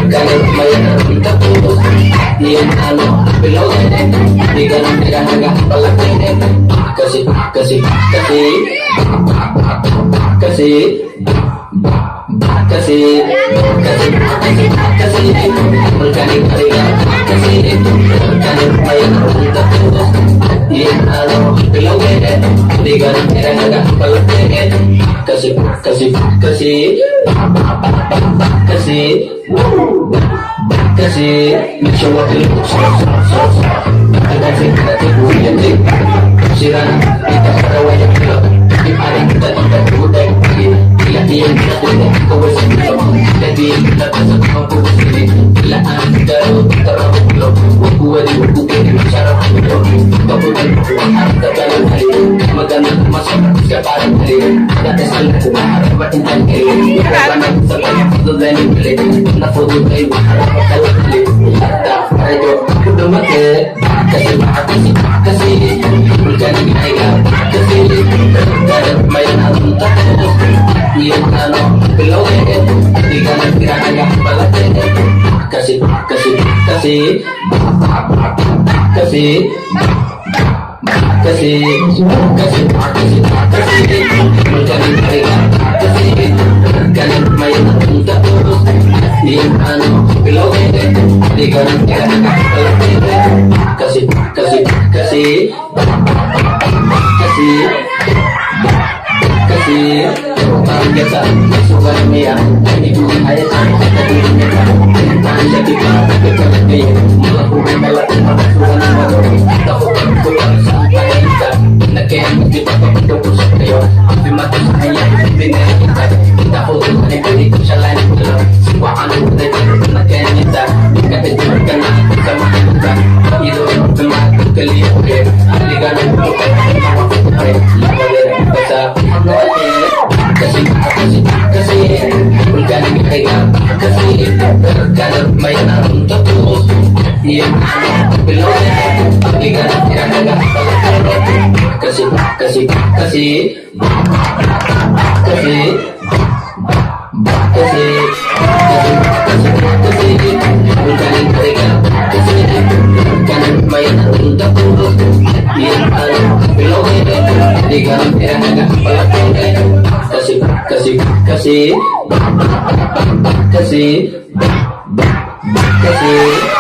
Kahit may nakita ko, di yan bilogin. Di ka nang tinahaga palagin. Kasi Magaling kaya kasi kahit may nakita ko, di yan bilogin. Di ka nang tinahaga palagin. Kasi medyo wakil kasi buyan din sira kita karawan yang gelap di paling kita tidak budaya bila dia kita tidak kawal sendiri jadi kita tak mampu sendiri bila anda terlalu belum buat di buku ini bicara belum bapak dan buat harta dalam hari maganda masuk sekarang hari ada salah kumar batin dan kiri karena sampai itu dan ini na foto kayo harap kalau kali ada ayo kudu make kasi berjadi kaya kasi kada may natunta yung bilogin di ka nang tinahaga palagin kasi berjadi kaya kasi kada may natunta yung bilogin di ka nang tinahaga palagin kasi ang biasa suka niya itu ayat tadi niya tanda kita kepada melakukan melati suka nama takut pulang sampai kita nakaya kita pagdoko sa kayo di mata saya binay kita foto na dito sa line ko suka ano dito nakaya kita kapit ka na sa mga kita ito tumato kaliyo aligan ko ay basta kasi bergaling kaya kasi kada may natunta ko yung bilogin di ka nang tinahaga palagin kasi bergaling kaya kasi kada may natunta ko yung bilogin di ka nang tinahaga palagin kasi